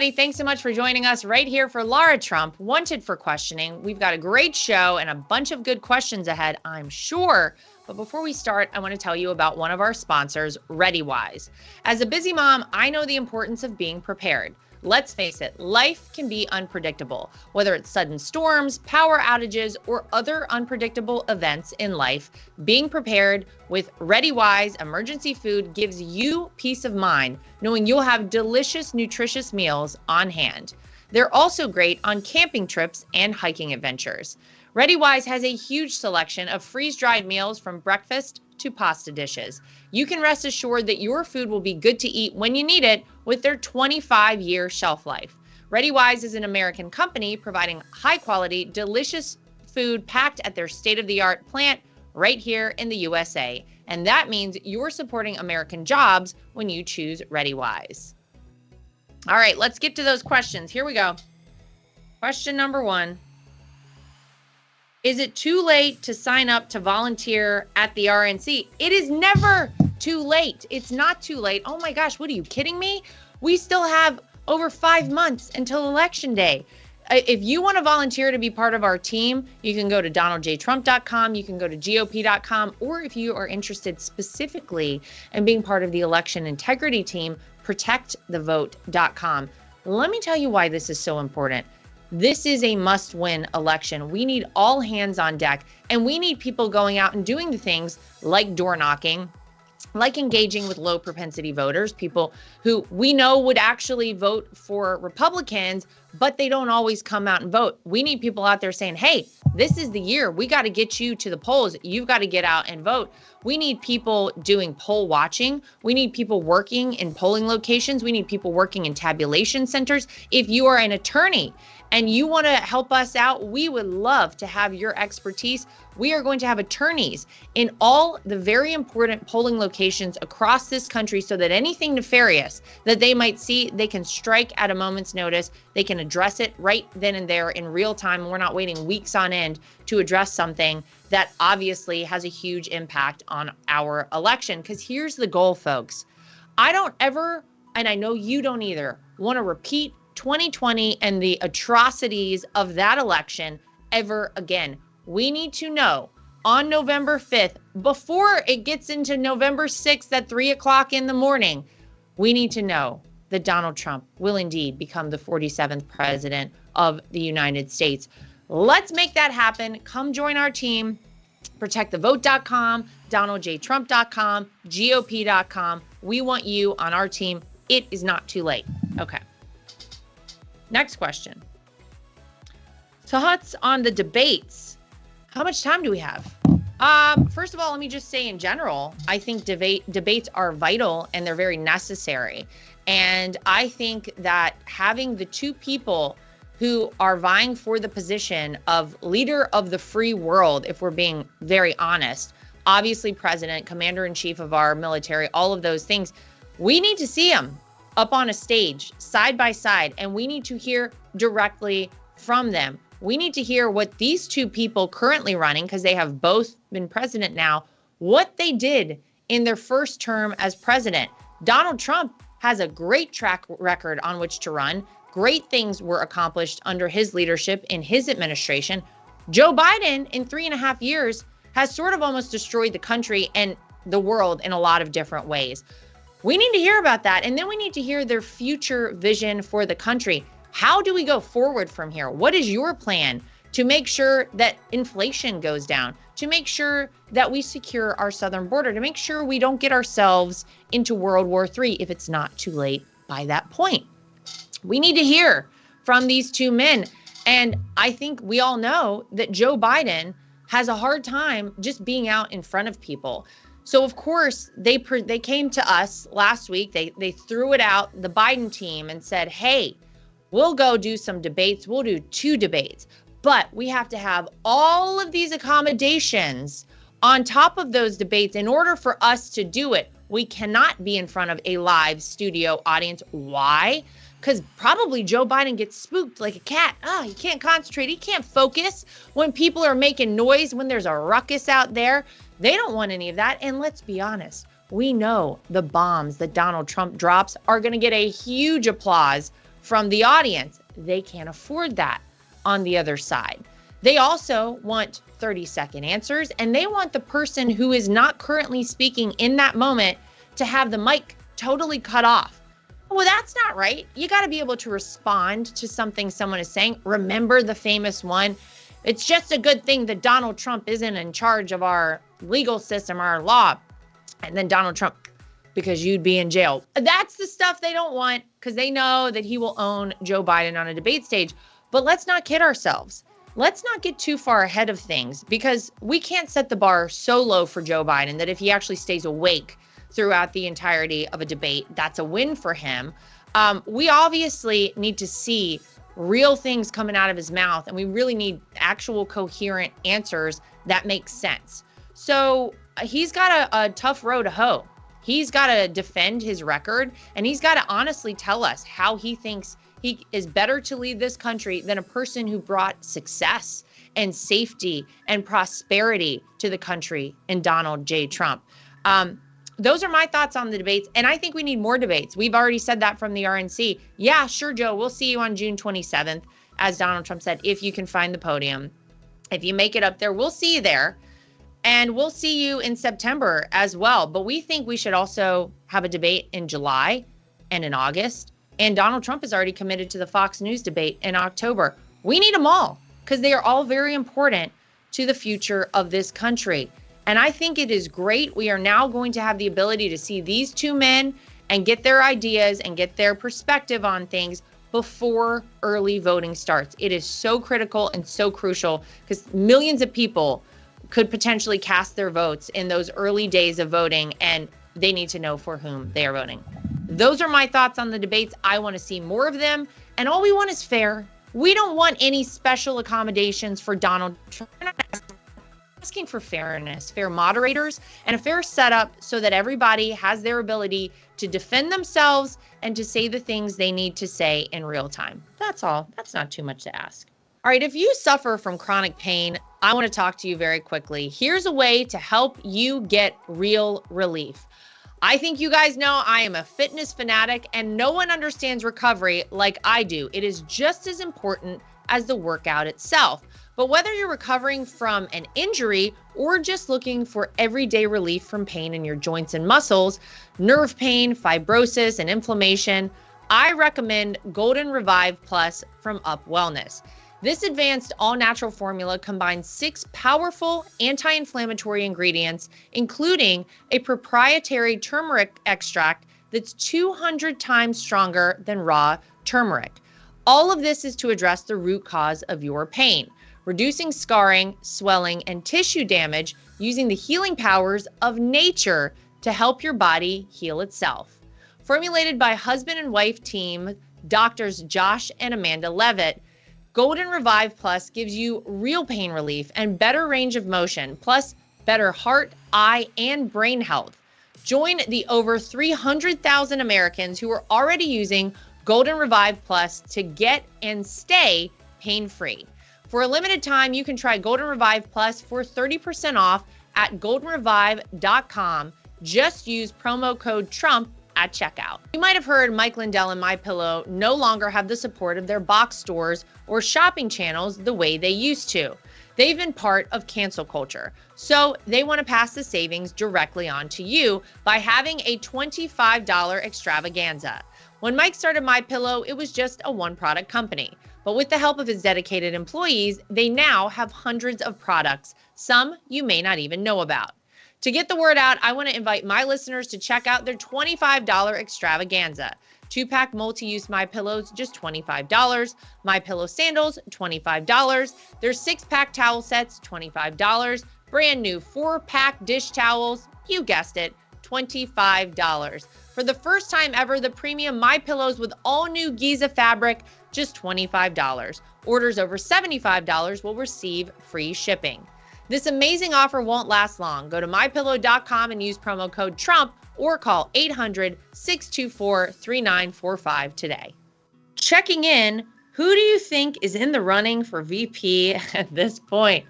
everybody. Thanks so much for joining us right here for Lara Trump, Wanted for Questioning. We've got a great show and a bunch of good questions ahead, I'm sure. But before we start, I want to tell you about one of our sponsors, ReadyWise. As a busy mom, I know the importance of being prepared. Let's face it, life can be unpredictable. Whether it's sudden storms, power outages, or other unpredictable events in life, being prepared with ReadyWise emergency food gives you peace of mind, knowing you'll have delicious, nutritious meals on hand. They're also great on camping trips and hiking adventures. ReadyWise has a huge selection of freeze-dried meals from breakfast to pasta dishes. You can rest assured that your food will be good to eat when you need it with their 25-year shelf life. ReadyWise is an American company providing high-quality, delicious food packed at their state-of-the-art plant right here in the USA. And that means you're supporting American jobs when you choose ReadyWise. All right, let's get to those questions. Here we go. Question number 1. Is it too late to sign up to volunteer at the RNC? It is never too late. It's not too late. Oh my gosh, what are you kidding me? We still have over 5 months until Election Day. If you want to volunteer to be part of our team, you can go to donaldjtrump.com, you can go to GOP.com, or if you are interested specifically in being part of the election integrity team, protectthevote.com. Let me tell you why this is so important. This is a must-win election. We need all hands on deck, and we need people going out and doing the things like door knocking, like engaging with low propensity voters, people who we know would actually vote for Republicans, but they don't always come out and vote. We need people out there saying, hey, this is the year. We got to get you to the polls. You've got to get out and vote. We need people doing poll watching. We need people working in polling locations. We need people working in tabulation centers. If you are an attorney and you want to help us out, we would love to have your expertise. We are going to have attorneys in all the very important polling locations across this country so that anything nefarious that they might see, they can strike at a moment's notice. They can address it right then and there in real time. We're not waiting weeks on end to address something that obviously has a huge impact on our election. Because here's the goal, folks. I don't ever, and I know you don't either, want to repeat 2020 and the atrocities of that election ever again. We need to know on November 5th, before it gets into November 6th at 3 o'clock in the morning, we need to know that Donald Trump will indeed become the 47th president of the United States. Let's make that happen. Come join our team. ProtectTheVote.com, DonaldJTrump.com, GOP.com. We want you on our team. It is not too late. Okay. Next question. Thoughts on the debates? How much time do we have? First of all, let me just say in general, I think debates are vital and they're very necessary. And I think that having the two people who are vying for the position of leader of the free world, if we're being very honest, obviously president, commander-in-chief of our military, all of those things, we need to see them up on a stage, side by side, and we need to hear directly from them. We need to hear what these two people currently running, because they have both been president now, what they did in their first term as president. Donald Trump has a great track record on which to run. Great things were accomplished under his leadership in his administration. Joe Biden, in 3.5 years, has sort of almost destroyed the country and the world in a lot of different ways. We need to hear about that. And then we need to hear their future vision for the country. How do we go forward from here? What is your plan to make sure that inflation goes down, to make sure that we secure our southern border, to make sure we don't get ourselves into World War III if it's not too late by that point? We need to hear from these two men. And I think we all know that Joe Biden has a hard time just being out in front of people. So, of course, they came to us last week. They threw it out, the Biden team, and said, hey, we'll go do some debates. We'll do 2 debates. But we have to have all of these accommodations on top of those debates in order for us to do it. We cannot be in front of a live studio audience. Why? Because probably Joe Biden gets spooked like a cat. He can't concentrate. He can't focus when people are making noise, when there's a ruckus out there. They don't want any of that. And let's be honest, we know the bombs that Donald Trump drops are going to get a huge applause from the audience. They can't afford that on the other side. They also want 30-second answers, and they want the person who is not currently speaking in that moment to have the mic totally cut off. Well, that's not right. You got to be able to respond to something someone is saying. Remember the famous one, it's just a good thing that Donald Trump isn't in charge of our legal system, our law. And then Donald Trump, because you'd be in jail. That's the stuff they don't want, because they know that he will own Joe Biden on a debate stage. But let's not kid ourselves. Let's not get too far ahead of things, because we can't set the bar so low for Joe Biden that if he actually stays awake throughout the entirety of a debate, that's a win for him. We obviously need to see real things coming out of his mouth, and we really need actual coherent answers that make sense. So he's got a tough row to hoe. He's got to defend his record, and he's got to honestly tell us how he thinks he is better to lead this country than a person who brought success and safety and prosperity to the country in Donald J. Trump. Those are my thoughts on the debates, and I think we need more debates. We've already said that from the RNC. Yeah, sure, Joe, we'll see you on June 27th, as Donald Trump said, if you can find the podium. If you make it up there, we'll see you there. And we'll see you in September as well. But we think we should also have a debate in July and in August. And Donald Trump is already committed to the Fox News debate in October. We need them all, because they are all very important to the future of this country. And I think it is great. We are now going to have the ability to see these two men and get their ideas and get their perspective on things before early voting starts. It is so critical and so crucial, because millions of people could potentially cast their votes in those early days of voting, and they need to know for whom they are voting. Those are my thoughts on the debates. I want to see more of them, and all we want is fair. We don't want any special accommodations for Donald Trump. We're not asking for fairness, fair moderators, and a fair setup so that everybody has their ability to defend themselves and to say the things they need to say in real time. That's all. That's not too much to ask. All right, if you suffer from chronic pain, I want to talk to you very quickly. Here's a way to help you get real relief. I think you guys know I am a fitness fanatic, and no one understands recovery like I do. It is just as important as the workout itself. But whether you're recovering from an injury or just looking for everyday relief from pain in your joints and muscles, nerve pain, fibrosis, and inflammation, I recommend Golden Revive Plus from Up Wellness. This advanced all-natural formula combines 6 powerful anti-inflammatory ingredients, including a proprietary turmeric extract that's 200 times stronger than raw turmeric. All of this is to address the root cause of your pain, reducing scarring, swelling, and tissue damage using the healing powers of nature to help your body heal itself. Formulated by husband and wife team, doctors Josh and Amanda Levitt, Golden Revive Plus gives you real pain relief and better range of motion, plus better heart, eye, and brain health. Join the over 300,000 Americans who are already using Golden Revive Plus to get and stay pain-free. For a limited time, you can try Golden Revive Plus for 30% off at goldenrevive.com. Just use promo code TRUMP at checkout. You might have heard Mike Lindell and MyPillow no longer have the support of their box stores or shopping channels the way they used to. They've been part of cancel culture, so they want to pass the savings directly on to you by having a $25 extravaganza. When Mike started MyPillow, it was just a one-product company, but with the help of his dedicated employees, they now have hundreds of products, some you may not even know about. To get the word out, I want to invite my listeners to check out their $25 extravaganza. 2-pack multi-use MyPillows, just $25. MyPillow sandals, $25. Their 6-pack towel sets, $25. Brand new 4-pack dish towels, you guessed it, $25. For the first time ever, the premium MyPillows with all new Giza fabric, just $25. Orders over $75 will receive free shipping. This amazing offer won't last long. Go to mypillow.com and use promo code TRUMP or call 800-624-3945 today. Checking in, who do you think is in the running for VP at this point?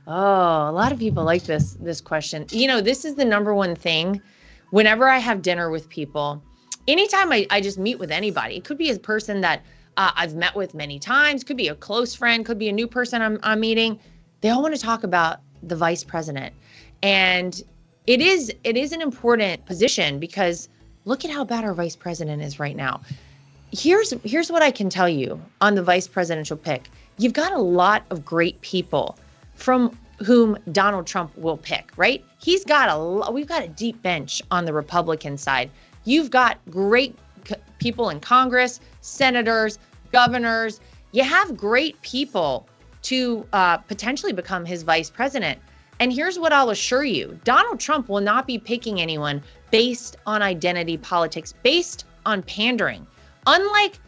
Oh, a lot of people like this question. You know, this is the number one thing whenever I have dinner with people. Anytime I just meet with anybody, it could be a person that I've met with many times, could be a close friend, could be a new person I'm meeting. They all want to talk about the vice president. And it is an important position because look at how bad our vice president is right now. Here's what I can tell you on the vice presidential pick. You've got a lot of great people from whom Donald Trump will pick, right? We've got a deep bench on the Republican side. You've got great people in Congress, senators, governors. You have great people to potentially become his vice president. And here's what I'll assure you. Donald Trump will not be picking anyone based on identity politics, based on pandering. Unlike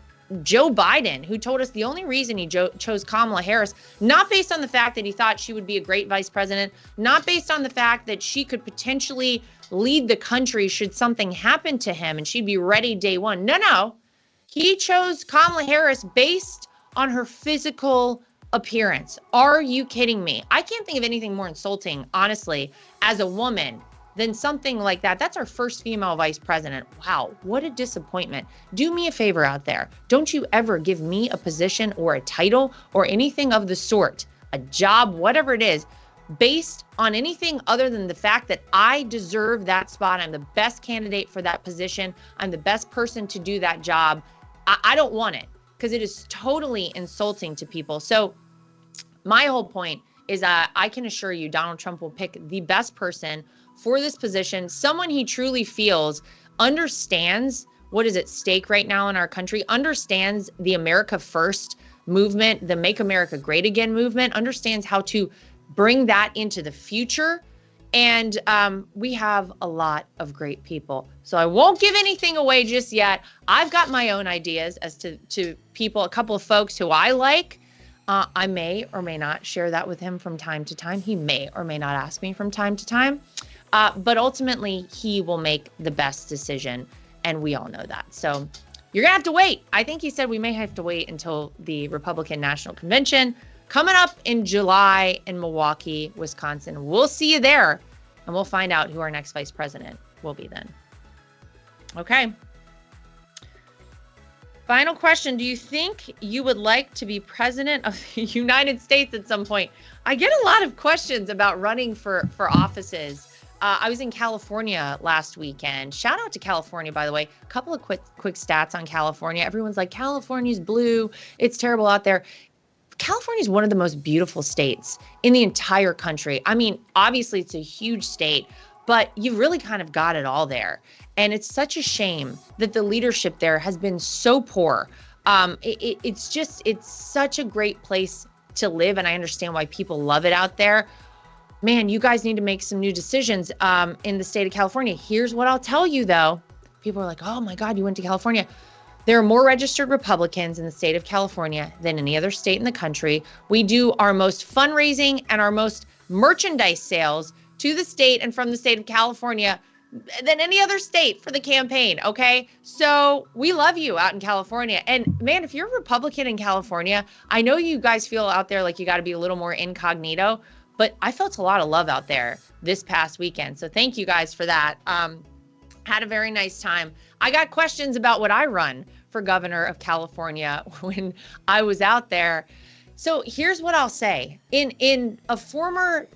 Joe Biden, who told us the only reason he chose Kamala Harris, not based on the fact that he thought she would be a great vice president, not based on the fact that she could potentially lead the country should something happen to him and she'd be ready day one. No. He chose Kamala Harris based on her physical appearance. Are you kidding me? I can't think of anything more insulting, honestly, as a woman than something like that. That's our first female vice president. Wow, what a disappointment. Do me a favor out there. Don't you ever give me a position or a title or anything of the sort, a job, whatever it is, based on anything other than the fact that I deserve that spot. I'm the best candidate for that position. I'm the best person to do that job. I don't want it because it is totally insulting to people. So my whole point is I can assure you Donald Trump will pick the best person for this position, someone he truly feels understands what is at stake right now in our country, understands the America First movement, the Make America Great Again movement, understands how to bring that into the future. And we have a lot of great people. So I won't give anything away just yet. I've got my own ideas as to people, a couple of folks who I like. I may or may not share that with him from time to time. He may or may not ask me from time to time. But ultimately, he will make the best decision. And we all know that. So you're going to have to wait. I think he said we may have to wait until the Republican National Convention coming up in July in Milwaukee, Wisconsin. We'll see you there. And we'll find out who our next vice president will be then. Okay. Final question. Do you think you would like to be president of the United States at some point? I get a lot of questions about running for offices. I was in California last weekend. Shout out to California, by the way. A couple of quick stats on California. Everyone's like, California's blue. It's terrible out there. California is one of the most beautiful states in the entire country. I mean, obviously, it's a huge state, but you've really kind of got it all there. And it's such a shame that the leadership there has been so poor. It's such a great place to live. And I understand why people love it out there. Man, you guys need to make some new decisions in the state of California. Here's what I'll tell you, though. People are like, oh, my God, you went to California. There are more registered Republicans in the state of California than any other state in the country. We do our most fundraising and our most merchandise sales to the state and from the state of California than any other state for the campaign, okay? So we love you out in California. And man, if you're a Republican in California, I know you guys feel out there like you got to be a little more incognito, but I felt a lot of love out there this past weekend. So thank you guys for that. Had a very nice time. I got questions about what I run for governor of California when I was out there. So here's what I'll say. In a former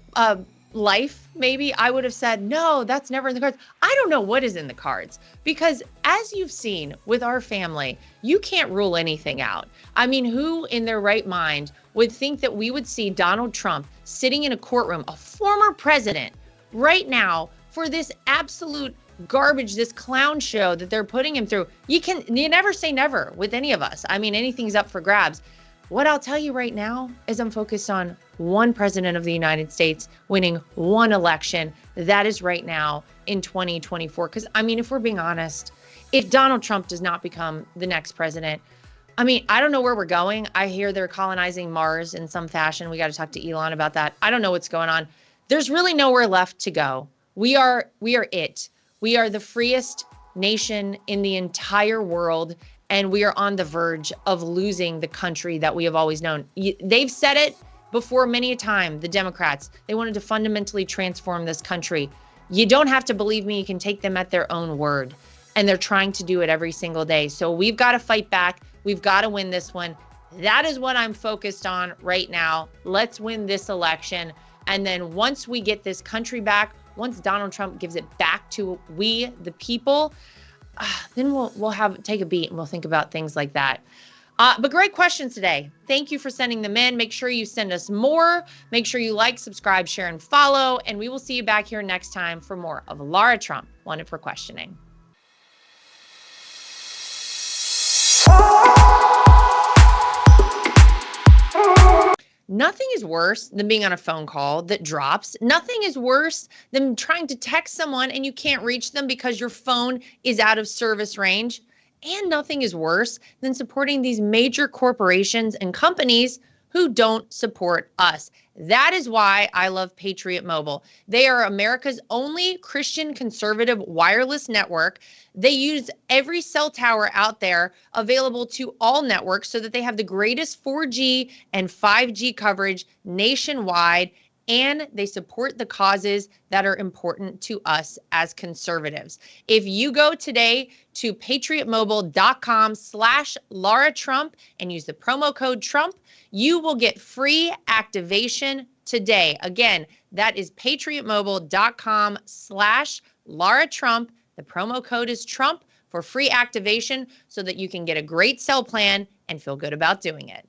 life, maybe I would have said, no, that's never in the cards. I don't know what is in the cards because as you've seen with our family, you can't rule anything out. I mean, who in their right mind would think that we would see Donald Trump sitting in a courtroom, a former president right now for this absolute garbage, this clown show that they're putting him through? You never say never with any of us. I mean, anything's up for grabs. What I'll tell you right now is I'm focused on one president of the United States winning one election. That is right now in 2024. Because, I mean, if we're being honest, if Donald Trump does not become the next president, I mean, I don't know where we're going. I hear they're colonizing Mars in some fashion. We got to talk to Elon about that. I don't know what's going on. There's really nowhere left to go. We are it. We are the freest nation in the entire world. And we are on the verge of losing the country that we have always known. They've said it before many a time, the Democrats. They wanted to fundamentally transform this country. You don't have to believe me. You can take them at their own word. And they're trying to do it every single day. So we've got to fight back. We've got to win this one. That is what I'm focused on right now. Let's win this election. And then once we get this country back, once Donald Trump gives it back to we, the people, then we'll take a beat and we'll think about things like that. But great questions today. Thank you for sending them in. Make sure you send us more. Make sure you like, subscribe, share, and follow. And we will see you back here next time for more of Lara Trump, Wanted for Questioning. Nothing is worse than being on a phone call that drops. Nothing is worse than trying to text someone and you can't reach them because your phone is out of service range. And nothing is worse than supporting these major corporations and companies who don't support us. That is why I love Patriot Mobile. They are America's only Christian conservative wireless network. They use every cell tower out there available to all networks so that they have the greatest 4G and 5G coverage nationwide, and they support the causes that are important to us as conservatives. If you go today to patriotmobile.com/Lara Trump and use the promo code Trump, you will get free activation today. Again, that is patriotmobile.com/Lara Trump. The promo code is Trump for free activation so that you can get a great cell plan and feel good about doing it.